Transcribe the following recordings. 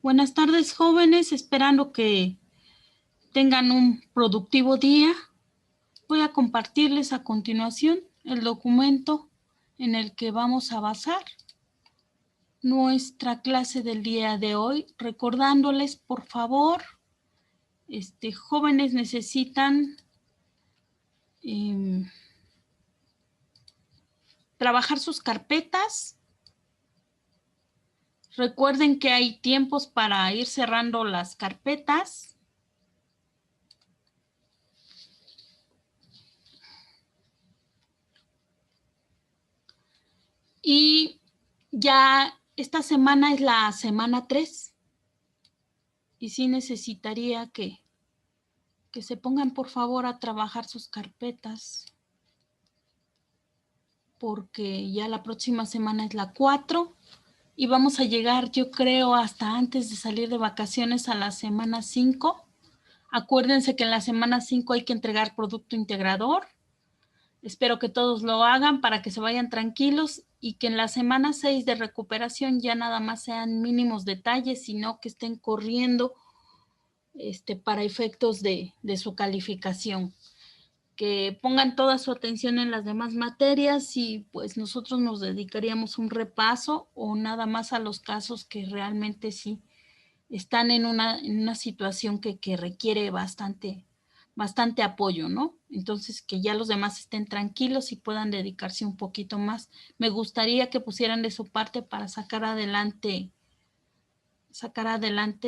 Buenas tardes, jóvenes, esperando que tengan un productivo día. Voy a compartirles a continuación el documento en el que vamos a basar nuestra clase del día de hoy, recordándoles, por favor, jóvenes necesitan trabajar sus carpetas. Recuerden que hay tiempos para ir cerrando las carpetas. Y ya esta semana es la semana 3. Y sí necesitaría que se pongan por favor a trabajar sus carpetas, porque ya la próxima semana es la 4 y vamos a llegar, yo creo, hasta antes de salir de vacaciones a la semana 5. Acuérdense que en la semana 5 hay que entregar producto integrador. Espero que todos lo hagan para que se vayan tranquilos y que en la semana 6 de recuperación ya nada más sean mínimos detalles, sino que estén corriendo para efectos de su calificación. Que pongan toda su atención en las demás materias y pues nosotros nos dedicaríamos un repaso o nada más a los casos que realmente sí están en una situación que requiere bastante apoyo, ¿no? Entonces, que ya los demás estén tranquilos y puedan dedicarse un poquito más. Me gustaría que pusieran de su parte para sacar adelante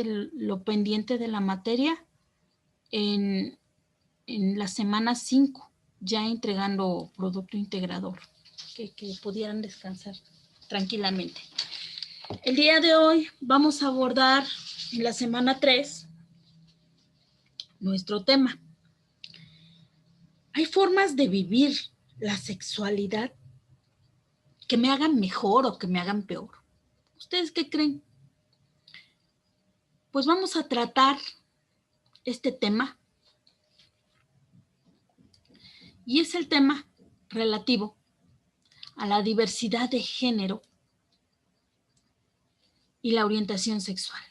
lo pendiente de la materia en la semana 5, ya entregando producto integrador, que pudieran descansar tranquilamente. El día de hoy vamos a abordar en la semana 3 nuestro tema. Hay formas de vivir la sexualidad que me hagan mejor o que me hagan peor. ¿Ustedes qué creen? Pues vamos a tratar este tema y es el tema relativo a la diversidad de género y la orientación sexual.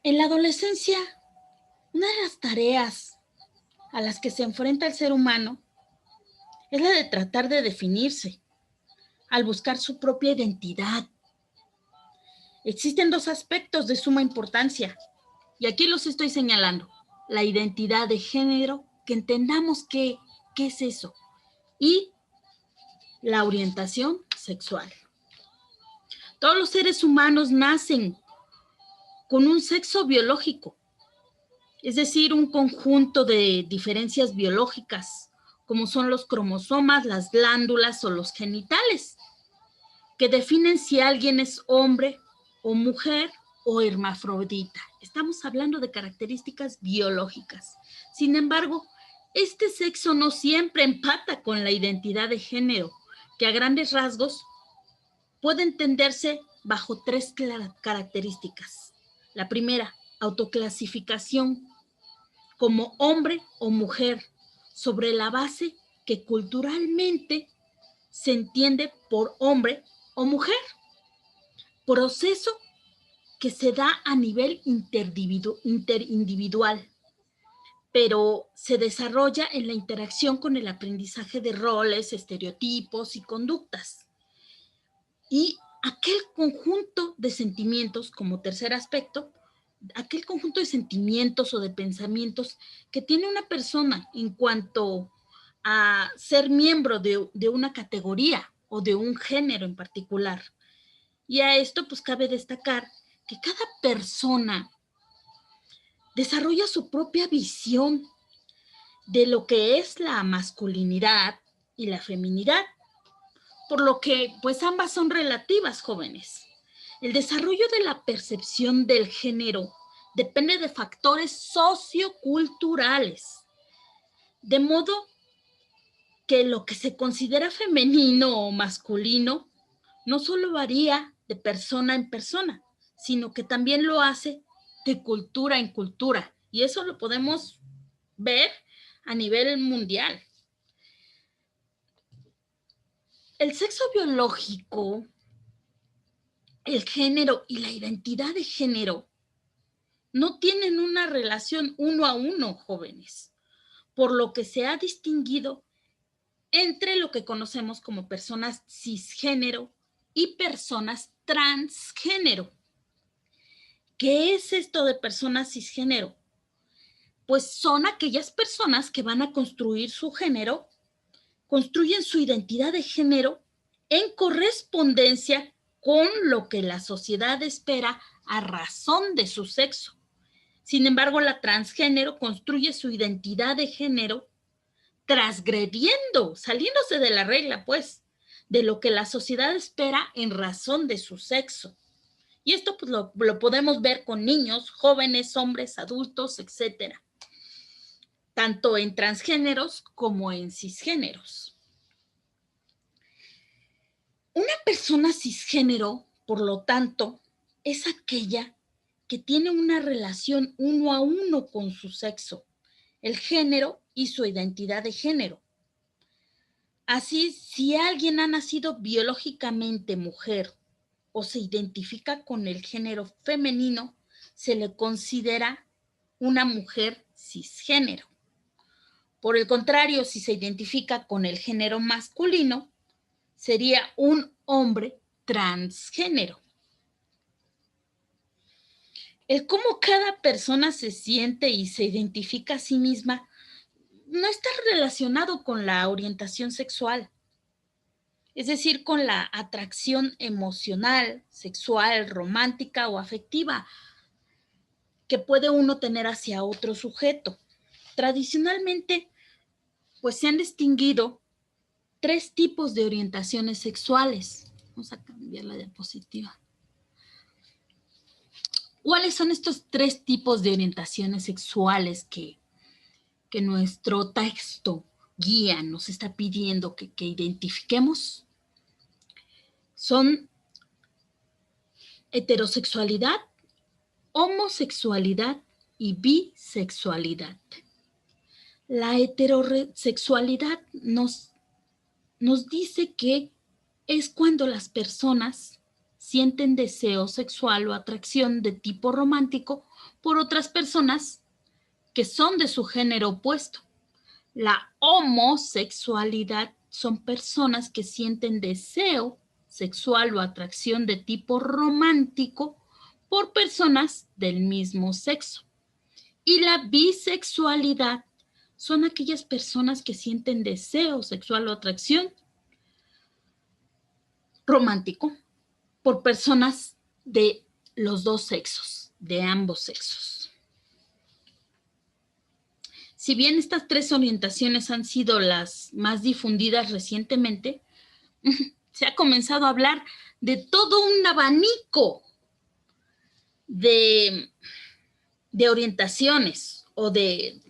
En la adolescencia, una de las tareas a las que se enfrenta el ser humano es la de tratar de definirse, al buscar su propia identidad. Existen dos aspectos de suma importancia, y aquí los estoy señalando. La identidad de género, que entendamos qué es eso, y la orientación sexual. Todos los seres humanos nacen con un sexo biológico, es decir, un conjunto de diferencias biológicas, como son los cromosomas, las glándulas o los genitales, que definen si alguien es hombre o mujer o hermafrodita. Estamos hablando de características biológicas. Sin embargo, este sexo no siempre empata con la identidad de género, que a grandes rasgos puede entenderse bajo 3 características. La primera, autoclasificación como hombre o mujer, sobre la base que culturalmente se entiende por hombre o mujer. Proceso que se da a nivel interindividual, pero se desarrolla en la interacción con el aprendizaje de roles, estereotipos y conductas. Y aquel conjunto de sentimientos, como tercer aspecto, aquel conjunto de sentimientos o de pensamientos que tiene una persona en cuanto a ser miembro de una categoría o de un género en particular. Y a esto pues cabe destacar que cada persona desarrolla su propia visión de lo que es la masculinidad y la feminidad, por lo que pues ambas son relativas, jóvenes. El desarrollo de la percepción del género depende de factores socioculturales, de modo que lo que se considera femenino o masculino no solo varía de persona en persona, sino que también lo hace de cultura en cultura. Y eso lo podemos ver a nivel mundial. El sexo biológico, el género y la identidad de género no tienen una relación uno a uno, jóvenes, por lo que se ha distinguido entre lo que conocemos como personas cisgénero y personas transgénero. ¿Qué es esto de personas cisgénero? Pues son aquellas personas que van a construir su género, construyen su identidad de género en correspondencia con lo que la sociedad espera a razón de su sexo. Sin embargo, la transgénero construye su identidad de género transgrediendo, saliéndose de la regla, pues, de lo que la sociedad espera en razón de su sexo. Y esto pues, lo podemos ver con niños, jóvenes, hombres, adultos, etcétera, tanto en transgéneros como en cisgéneros. Una persona cisgénero, por lo tanto, es aquella que tiene una relación uno a uno con su sexo, el género y su identidad de género. Así, si alguien ha nacido biológicamente mujer o se identifica con el género femenino, se le considera una mujer cisgénero. Por el contrario, si se identifica con el género masculino, sería un hombre transgénero. El cómo cada persona se siente y se identifica a sí misma no está relacionado con la orientación sexual, es decir, con la atracción emocional, sexual, romántica o afectiva que puede uno tener hacia otro sujeto. Tradicionalmente, pues se han distinguido 3 tipos de orientaciones sexuales. Vamos a cambiar la diapositiva. ¿Cuáles son estos 3 tipos de orientaciones sexuales que nuestro texto guía nos está pidiendo que identifiquemos? Son heterosexualidad, homosexualidad y bisexualidad. La heterosexualidad nos dice que es cuando las personas sienten deseo sexual o atracción de tipo romántico por otras personas que son de su género opuesto. La homosexualidad son personas que sienten deseo sexual o atracción de tipo romántico por personas del mismo sexo. Y la bisexualidad son aquellas personas que sienten deseo sexual o atracción romántico por personas de los dos sexos, de ambos sexos. Si bien estas 3 orientaciones han sido las más difundidas recientemente, se ha comenzado a hablar de todo un abanico de orientaciones o de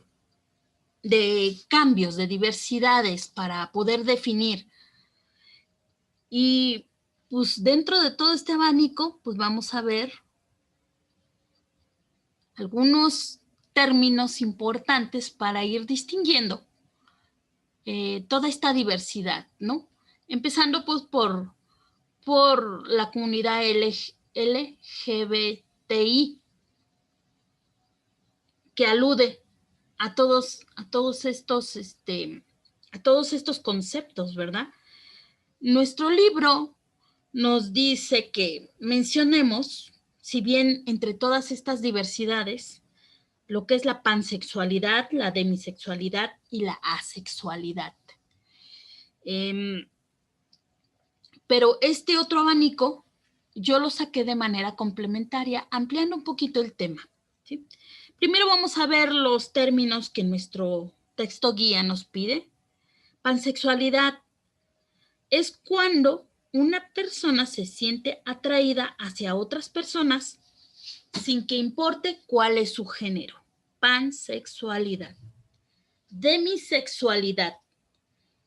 cambios, de diversidades para poder definir. Y pues dentro de todo este abanico, pues vamos a ver algunos términos importantes para ir distinguiendo toda esta diversidad, ¿no? Empezando pues por la comunidad LGBTI, que alude a todos estos conceptos, ¿verdad? Nuestro libro nos dice que mencionemos, si bien entre todas estas diversidades, lo que es la pansexualidad, la demisexualidad y la asexualidad. Pero este otro abanico yo lo saqué de manera complementaria, ampliando un poquito el tema, ¿sí? Primero vamos a ver los términos que nuestro texto guía nos pide. Pansexualidad es cuando una persona se siente atraída hacia otras personas sin que importe cuál es su género. Pansexualidad. Demisexualidad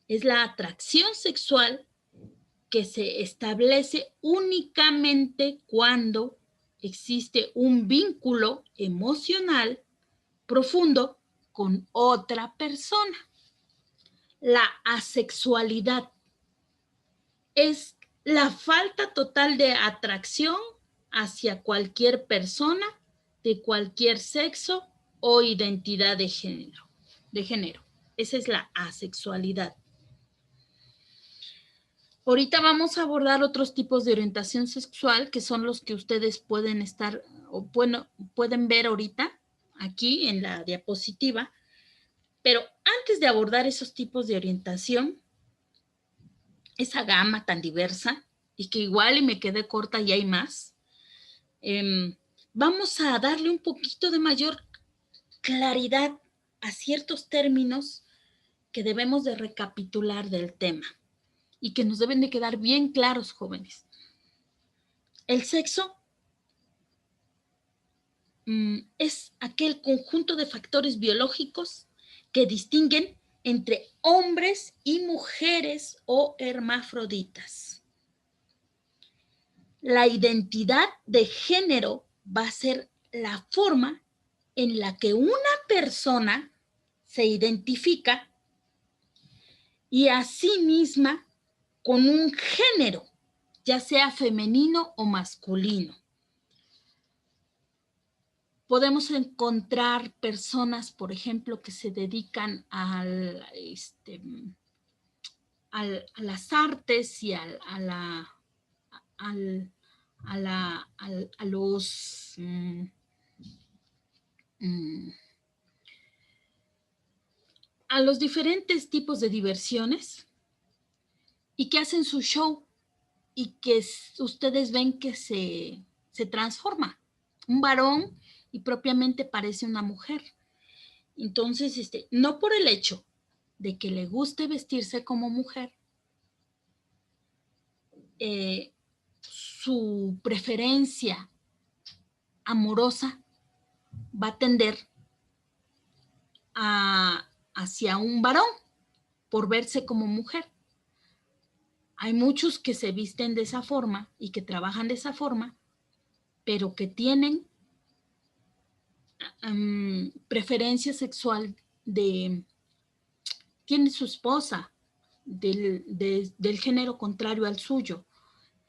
es la atracción sexual que se establece únicamente cuando existe un vínculo emocional profundo con otra persona. La asexualidad es la falta total de atracción hacia cualquier persona de cualquier sexo o identidad de género. Esa es la asexualidad. Ahorita vamos a abordar otros tipos de orientación sexual que son los que ustedes pueden estar o bueno, pueden ver ahorita aquí en la diapositiva. Pero antes de abordar esos tipos de orientación, esa gama tan diversa y que igual y me quedé corta y hay más, vamos a darle un poquito de mayor claridad a ciertos términos que debemos de recapitular del tema y que nos deben de quedar bien claros, jóvenes. El sexo es aquel conjunto de factores biológicos que distinguen entre hombres y mujeres o hermafroditas. La identidad de género va a ser la forma en la que una persona se identifica y a sí misma con un género, ya sea femenino o masculino. Podemos encontrar personas, por ejemplo, que se dedican a las artes y a los diferentes tipos de diversiones y que hacen su show y que ustedes ven que se transforma. Un varón y propiamente parece una mujer. Entonces, no por el hecho de que le guste vestirse como mujer, su preferencia amorosa va a tender hacia un varón por verse como mujer. Hay muchos que se visten de esa forma y que trabajan de esa forma, pero que tienen preferencia sexual tiene su esposa del género contrario al suyo,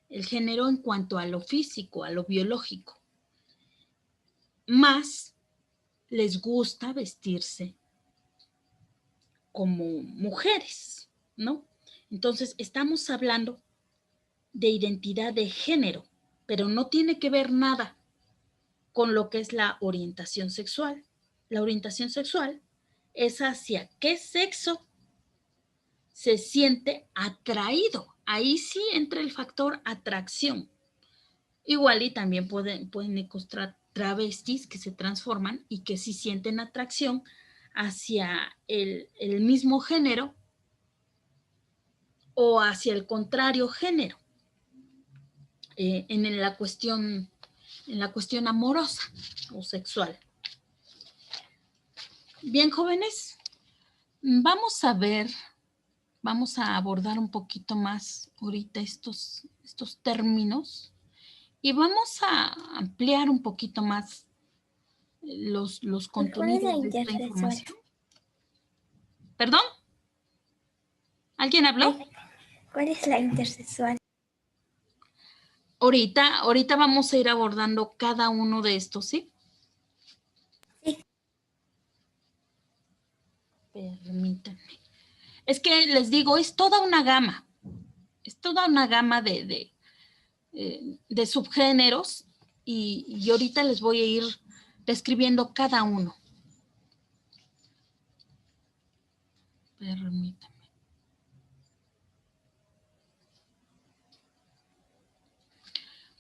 el género en cuanto a lo físico, a lo biológico. Más les gusta vestirse como mujeres, ¿no? Entonces, estamos hablando de identidad de género, pero no tiene que ver nada con lo que es la orientación sexual. La orientación sexual es hacia qué sexo se siente atraído. Ahí sí entra el factor atracción. Igual y también pueden encontrar travestis que se transforman y que sí sienten atracción hacia el mismo género o hacia el contrario género en la cuestión amorosa o sexual. Bien, jóvenes, vamos a abordar un poquito más ahorita estos términos y vamos a ampliar un poquito más los contenidos de esta información. ¿Perdón? ¿Alguien habló? ¿Cuál es la intersexual? Ahorita vamos a ir abordando cada uno de estos, ¿sí? Sí. Permítanme. Es que les digo, es toda una gama. Es toda una gama de subgéneros y ahorita les voy a ir describiendo cada uno. Permítanme.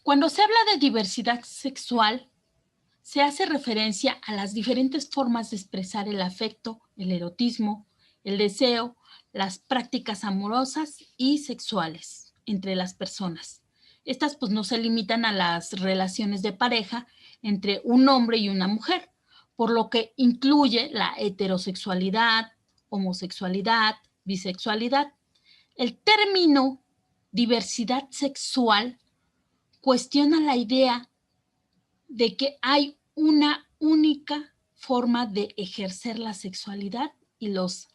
Cuando se habla de diversidad sexual, se hace referencia a las diferentes formas de expresar el afecto, el erotismo, el deseo, las prácticas amorosas y sexuales entre las personas. Estas pues no se limitan a las relaciones de pareja entre un hombre y una mujer, por lo que incluye la heterosexualidad, homosexualidad, bisexualidad. El término diversidad sexual cuestiona la idea de que hay una única forma de ejercer la sexualidad y los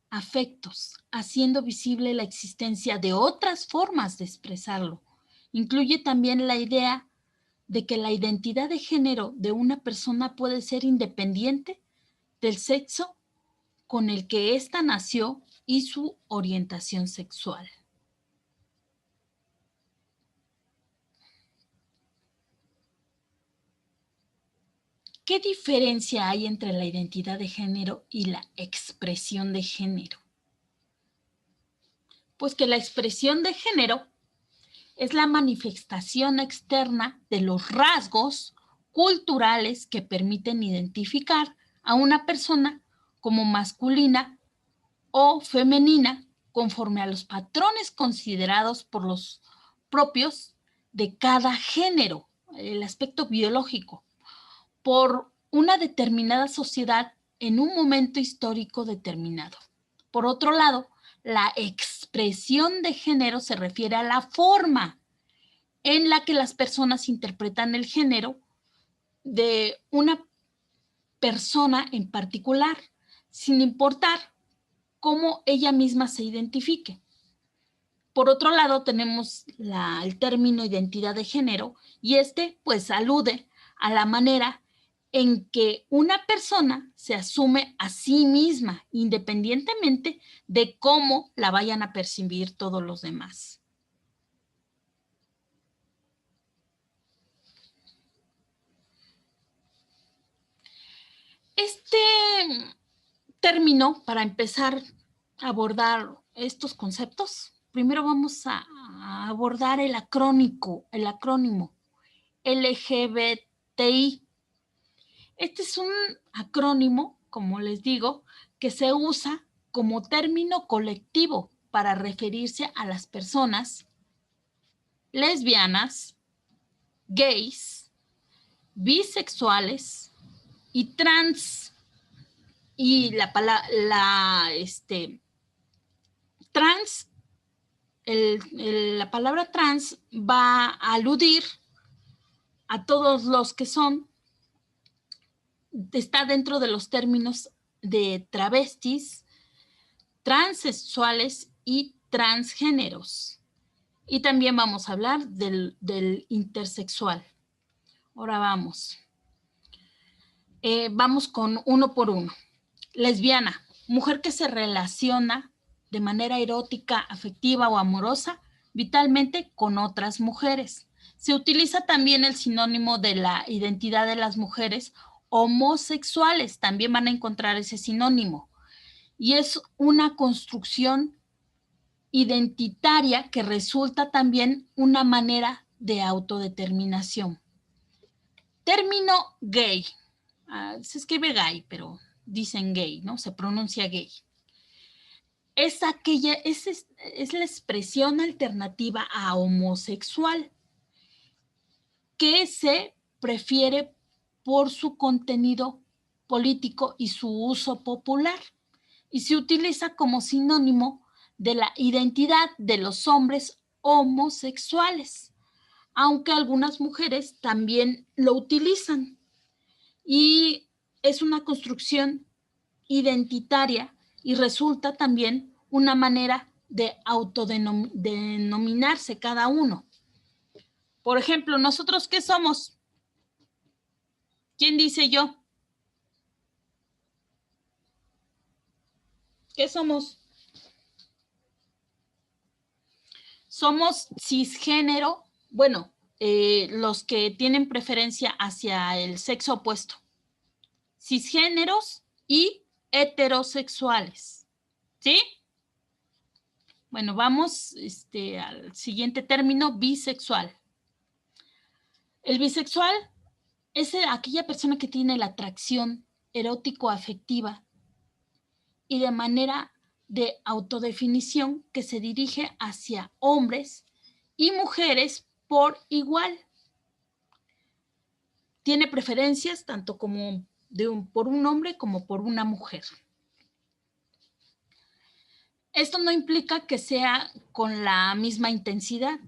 afectos, haciendo visible la existencia de otras formas de expresarlo. Incluye también la idea de que la identidad de género de una persona puede ser independiente del sexo con el que ésta nació y su orientación sexual. ¿Qué diferencia hay entre la identidad de género y la expresión de género? Pues que la expresión de género es la manifestación externa de los rasgos culturales que permiten identificar a una persona como masculina o femenina conforme a los patrones considerados por los propios de cada género, el aspecto biológico, por una determinada sociedad en un momento histórico determinado. Por otro lado, la expresión de género se refiere a la forma en la que las personas interpretan el género de una persona en particular, sin importar cómo ella misma se identifique. Por otro lado, tenemos el término identidad de género y pues alude a la manera en que una persona se asume a sí misma, independientemente de cómo la vayan a percibir todos los demás. Este término, para empezar a abordar estos conceptos, primero vamos a abordar el acrónimo LGBTI. Este es un acrónimo, como les digo, que se usa como término colectivo para referirse a las personas lesbianas, gays, bisexuales y trans. Y trans, la palabra trans va a aludir a todos los que está dentro de los términos de travestis, transexuales y transgéneros. Y también vamos a hablar del intersexual. Ahora vamos. Vamos con uno por uno. Lesbiana, mujer que se relaciona de manera erótica, afectiva o amorosa, vitalmente con otras mujeres. Se utiliza también el sinónimo de la identidad de las mujeres homosexuales, también van a encontrar ese sinónimo. Y es una construcción identitaria que resulta también una manera de autodeterminación. Término gay. Se escribe gay, pero dicen gay, ¿no? Se pronuncia gay. Es la expresión alternativa a homosexual que se prefiere por su contenido político y su uso popular y se utiliza como sinónimo de la identidad de los hombres homosexuales, aunque algunas mujeres también lo utilizan. Y es una construcción identitaria y resulta también una manera de autodenominarse cada uno. Por ejemplo, ¿nosotros qué somos? ¿Quién dice yo? ¿Qué somos? Somos cisgénero, bueno, los que tienen preferencia hacia el sexo opuesto. Cisgéneros y heterosexuales. ¿Sí? Bueno, vamos al siguiente término, bisexual. El bisexual es aquella persona que tiene la atracción erótico-afectiva y de manera de autodefinición que se dirige hacia hombres y mujeres por igual. Tiene preferencias tanto como por un hombre como por una mujer. Esto no implica que sea con la misma intensidad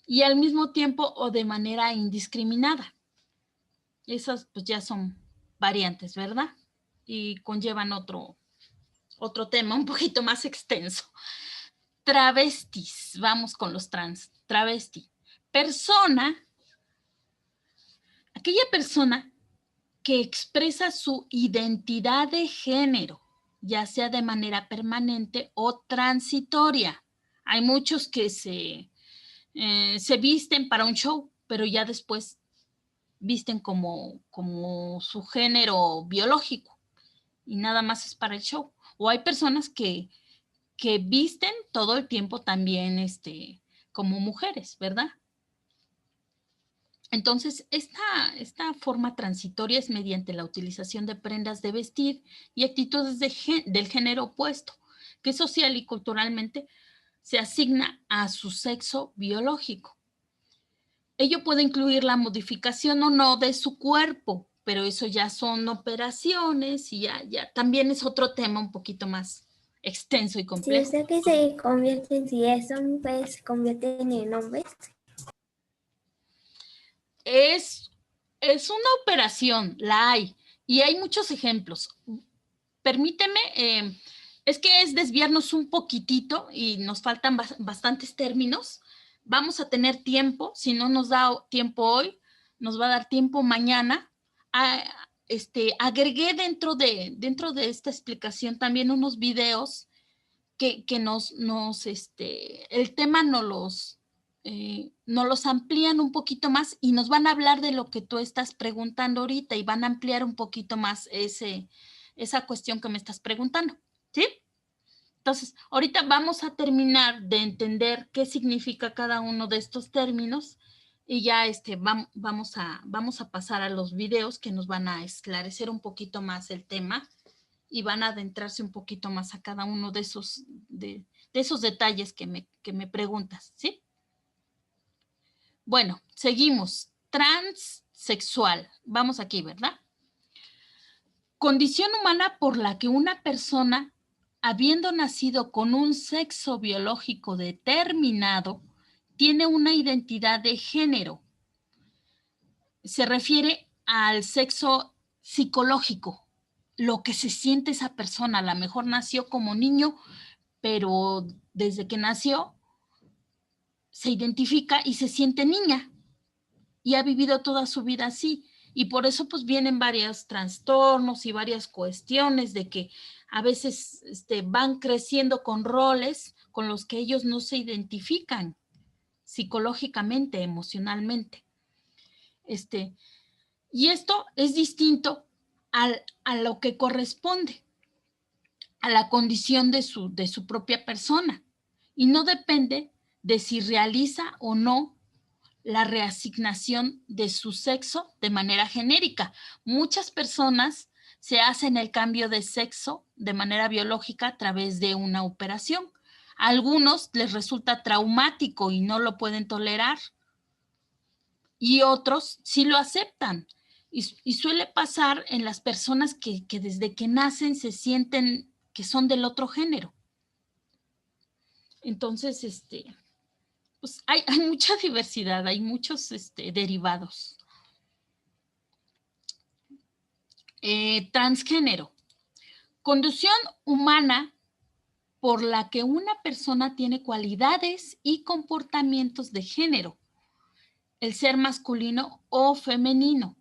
y al mismo tiempo o de manera indiscriminada. Esas pues ya son variantes, ¿verdad? Y conllevan otro tema un poquito más extenso. Travestis, vamos con los trans. Travesti, aquella persona que expresa su identidad de género, ya sea de manera permanente o transitoria. Hay muchos que se visten para un show, pero ya después visten como su género biológico y nada más es para el show. O hay personas que visten todo el tiempo también como mujeres, ¿verdad? Entonces, esta forma transitoria es mediante la utilización de prendas de vestir y actitudes del género opuesto, que social y culturalmente se asigna a su sexo biológico. Ello puede incluir la modificación o no de su cuerpo, pero eso ya son operaciones y ya también es otro tema un poquito más extenso y complejo. Sí, o sea que se convierten, si son mujeres, se convierten en hombres. Es una operación, la hay, y hay muchos ejemplos. Permíteme, es que es desviarnos un poquitito y nos faltan bastantes términos. Vamos a tener tiempo, si no nos da tiempo hoy, nos va a dar tiempo mañana. Agregué dentro de esta explicación también unos videos que el tema nos los amplían un poquito más y nos van a hablar de lo que tú estás preguntando ahorita y van a ampliar un poquito más esa cuestión que me estás preguntando, ¿sí? Entonces, ahorita vamos a terminar de entender qué significa cada uno de estos términos y ya vamos a pasar a los videos que nos van a esclarecer un poquito más el tema y van a adentrarse un poquito más a cada uno de esos detalles que me preguntas, ¿sí? Bueno, seguimos. Transsexual. Vamos aquí, ¿verdad? Condición humana por la que una persona, habiendo nacido con un sexo biológico determinado, tiene una identidad de género. Se refiere al sexo psicológico, lo que se siente esa persona. A lo mejor nació como niño, pero desde que nació se identifica y se siente niña y ha vivido toda su vida así. Y por eso pues vienen varios trastornos y varias cuestiones de que a veces van creciendo con roles con los que ellos no se identifican psicológicamente, emocionalmente. Y esto es distinto a lo que corresponde a la condición de su propia persona y no depende de si realiza o no la reasignación de su sexo de manera genérica. Muchas personas se hacen el cambio de sexo de manera biológica a través de una operación. A algunos les resulta traumático y no lo pueden tolerar y otros sí lo aceptan. Y suele pasar en las personas que desde que nacen se sienten que son del otro género. Entonces, pues hay mucha diversidad, hay muchos derivados. Transgénero. Condición humana por la que una persona tiene cualidades y comportamientos de género, el ser masculino o femenino,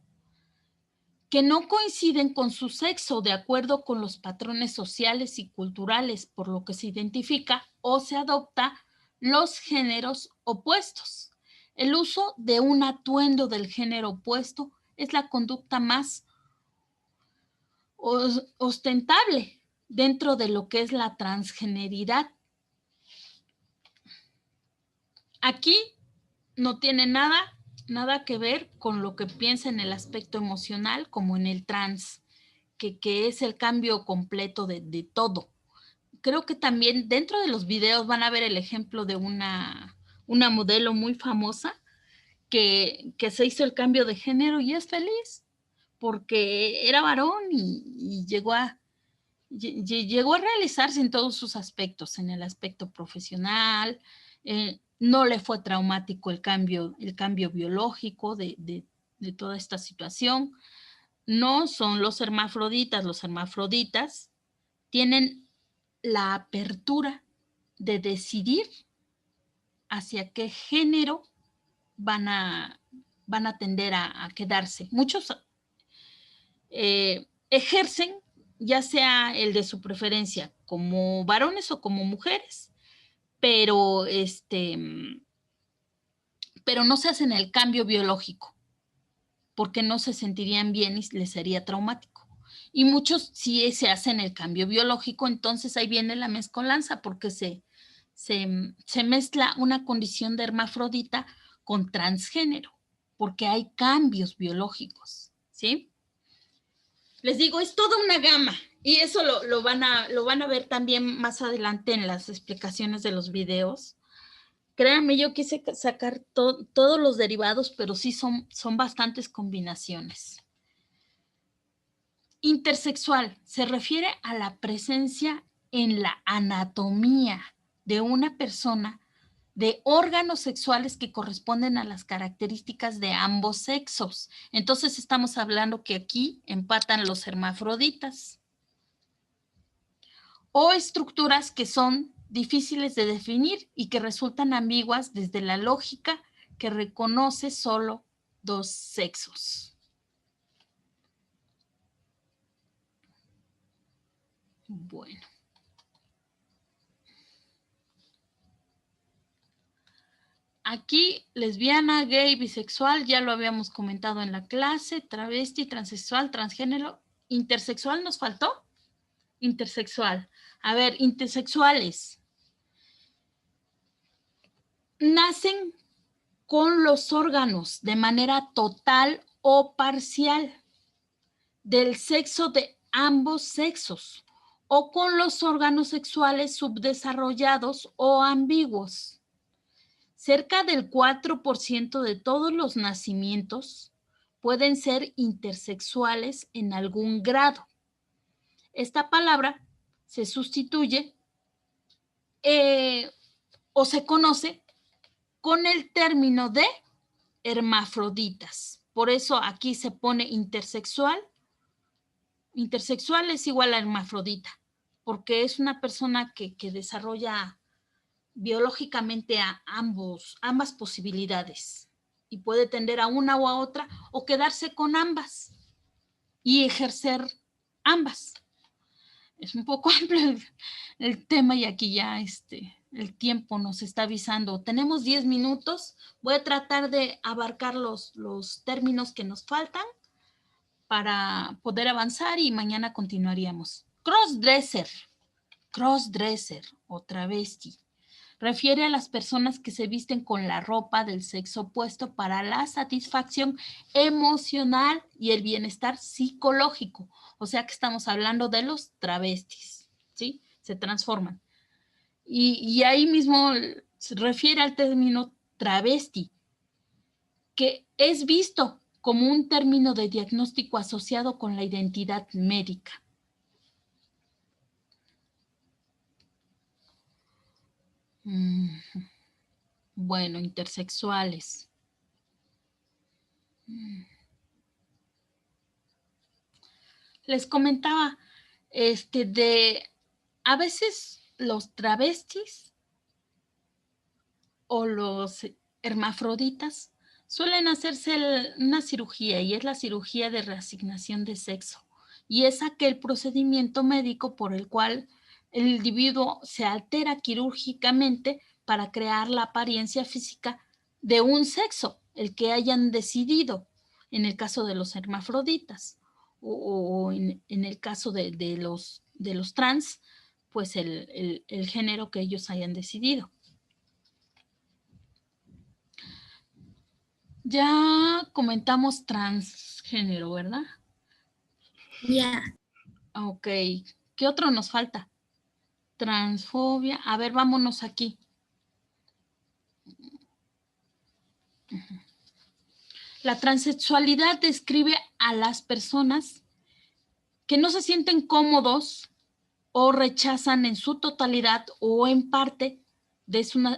que no coinciden con su sexo de acuerdo con los patrones sociales y culturales, por lo que se identifica o se adopta los géneros opuestos. El uso de un atuendo del género opuesto es la conducta más ostentable dentro de lo que es la transgeneridad. Aquí no tiene nada que ver con lo que piensa en el aspecto emocional como en el trans, que es el cambio completo de todo. Creo que también dentro de los videos van a ver el ejemplo de una modelo muy famosa que se hizo el cambio de género y es feliz porque era varón y llegó a realizarse en todos sus aspectos, en el aspecto profesional, no le fue traumático el cambio biológico de toda esta situación, no son los hermafroditas. Los hermafroditas tienen la apertura de decidir hacia qué género van a tender a quedarse. Muchos ejercen ya sea el de su preferencia como varones o como mujeres, pero no se hacen el cambio biológico porque no se sentirían bien y les sería traumático. Y muchos sí se hacen el cambio biológico, entonces ahí viene la mezcolanza porque se mezcla una condición de hermafrodita con transgénero, porque hay cambios biológicos, ¿sí? Les digo, es toda una gama y eso lo van a ver también más adelante en las explicaciones de los videos. Créanme, yo quise sacar todos los derivados, pero sí son bastantes combinaciones. Intersexual se refiere a la presencia en la anatomía de una persona de órganos sexuales que corresponden a las características de ambos sexos. Entonces estamos hablando que aquí empatan los hermafroditas. O estructuras que son difíciles de definir y que resultan ambiguas desde la lógica que reconoce solo dos sexos. Bueno. Aquí, lesbiana, gay, bisexual, ya lo habíamos comentado en la clase, travesti, transexual, transgénero, intersexual, ¿nos faltó? Intersexual. A ver, intersexuales. Nacen con los órganos de manera total o parcial del sexo de ambos sexos o con los órganos sexuales subdesarrollados o ambiguos. Cerca del 4% de todos los nacimientos pueden ser intersexuales en algún grado. Esta palabra se sustituye o se conoce con el término de hermafroditas. Por eso aquí se pone intersexual. Intersexual es igual a hermafrodita, porque es una persona que desarrolla biológicamente a ambas posibilidades y puede tender a una o a otra o quedarse con ambas y ejercer ambas. Es un poco amplio el tema y aquí ya el tiempo nos está avisando. Tenemos 10 minutos. Voy a tratar de abarcar los términos que nos faltan para poder avanzar y mañana continuaríamos. Crossdresser o travesti. Refiere a las personas que se visten con la ropa del sexo opuesto para la satisfacción emocional y el bienestar psicológico. O sea que estamos hablando de los travestis, ¿sí? Se transforman. Y ahí mismo se refiere al término travesti, que es visto como un término de diagnóstico asociado con la identidad médica. Bueno, intersexuales. Les comentaba a veces los travestis o los hermafroditas suelen hacerse una cirugía y es la cirugía de reasignación de sexo y es aquel procedimiento médico por el cual el individuo se altera quirúrgicamente para crear la apariencia física de un sexo, el que hayan decidido en el caso de los hermafroditas o en el caso de los trans, pues el género que ellos hayan decidido. Ya comentamos transgénero, ¿verdad? Ya. Ok. ¿Qué otro nos falta? Transfobia. A ver, vámonos aquí. La transexualidad describe a las personas que no se sienten cómodos o rechazan en su totalidad o en parte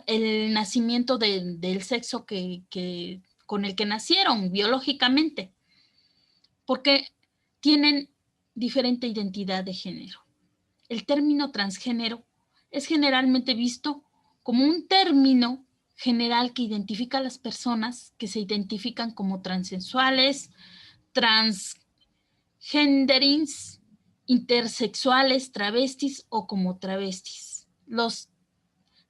el nacimiento del sexo con el que nacieron biológicamente. Porque tienen diferente identidad de género. El término transgénero es generalmente visto como un término general que identifica a las personas que se identifican como transexuales, transgenderings, intersexuales, travestis o como travestis. Los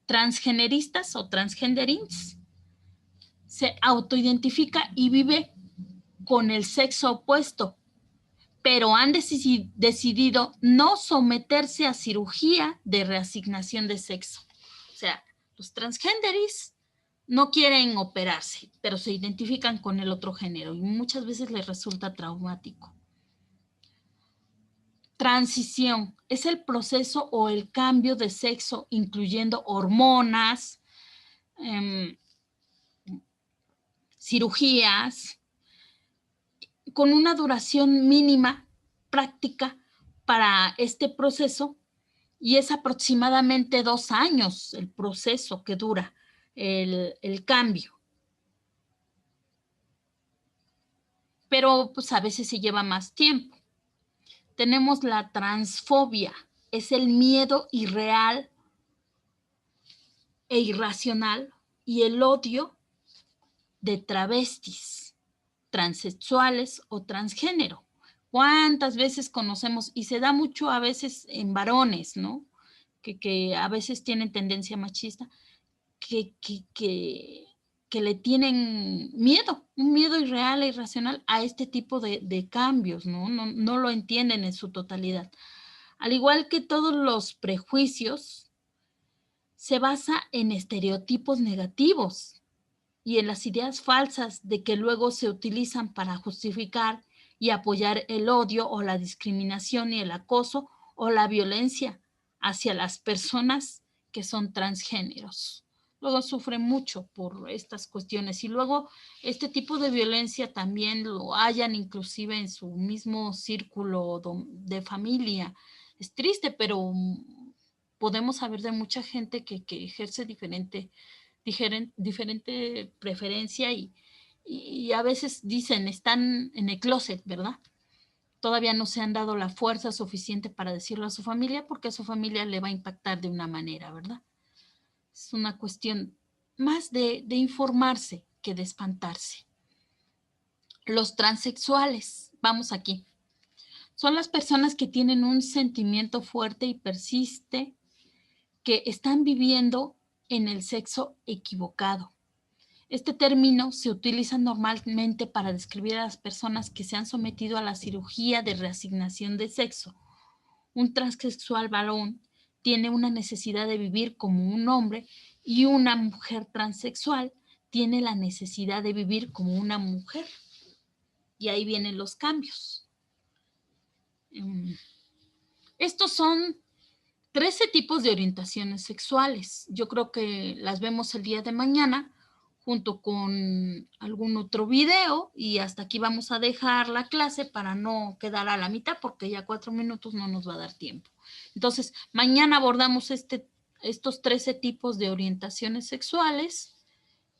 transgeneristas o transgenderings se autoidentifica y vive con el sexo opuesto, pero han decidido no someterse a cirugía de reasignación de sexo. O sea, los transgéneris no quieren operarse, pero se identifican con el otro género y muchas veces les resulta traumático. Transición es el proceso o el cambio de sexo, incluyendo hormonas, cirugías, con una duración mínima práctica para este proceso, y es aproximadamente 2 años el proceso que dura el cambio. Pero pues a veces se lleva más tiempo. Tenemos la transfobia, es el miedo irreal e irracional y el odio de travestis, transexuales o transgénero. ¿Cuántas veces conocemos? Y se da mucho a veces en varones, ¿no? Que a veces tienen tendencia machista, que le tienen miedo, un miedo irreal e irracional a este tipo de cambios, ¿no? No lo entienden en su totalidad. Al igual que todos los prejuicios, se basa en estereotipos negativos y en las ideas falsas de que luego se utilizan para justificar y apoyar el odio o la discriminación y el acoso o la violencia hacia las personas que son transgéneros. Luego sufren mucho por estas cuestiones y luego este tipo de violencia también lo hallan inclusive en su mismo círculo de familia. Es triste, pero podemos saber de mucha gente que ejerce diferente preferencia y a veces dicen, están en el closet, ¿verdad? Todavía no se han dado la fuerza suficiente para decirlo a su familia porque a su familia le va a impactar de una manera, ¿verdad? Es una cuestión más de informarse que de espantarse. Los transexuales, vamos aquí, son las personas que tienen un sentimiento fuerte y persiste, que están viviendo en el sexo equivocado. Este término se utiliza normalmente para describir a las personas que se han sometido a la cirugía de reasignación de sexo. Un transexual varón tiene una necesidad de vivir como un hombre y una mujer transexual tiene la necesidad de vivir como una mujer. Y ahí vienen los cambios. Estos son 13 tipos de orientaciones sexuales. Yo creo que las vemos el día de mañana junto con algún otro video y hasta aquí vamos a dejar la clase para no quedar a la mitad porque ya 4 minutos no nos va a dar tiempo. Entonces, mañana abordamos estos 13 tipos de orientaciones sexuales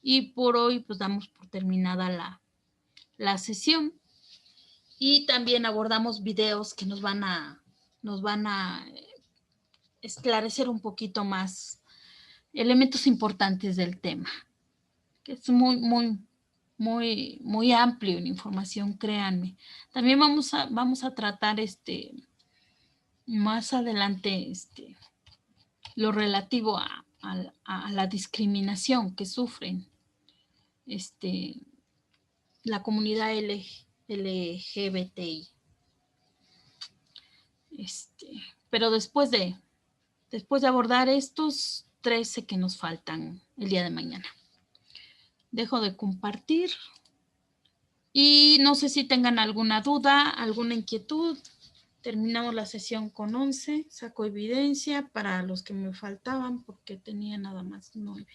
y por hoy pues damos por terminada la sesión y también abordamos videos que nos van a esclarecer un poquito más elementos importantes del tema, que es muy amplio en información, créanme. También vamos a tratar más adelante lo relativo a la discriminación que sufren la comunidad LGBTI. Pero después de abordar estos 13 que nos faltan el día de mañana. Dejo de compartir y no sé si tengan alguna duda, alguna inquietud. Terminamos la sesión con 11, saco evidencia para los que me faltaban porque tenía nada más 9.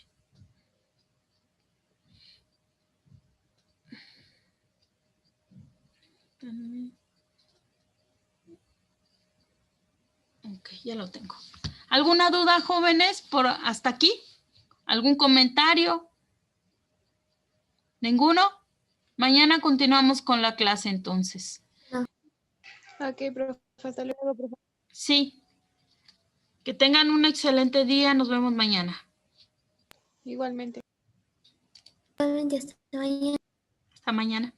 Ok, ya lo tengo. ¿Alguna duda, jóvenes, por hasta aquí? ¿Algún comentario? ¿Ninguno? Mañana continuamos con la clase entonces. No. Ok, profe, hasta luego, profe. Sí. Que tengan un excelente día. Nos vemos mañana. Igualmente. Igualmente, hasta mañana. Hasta mañana.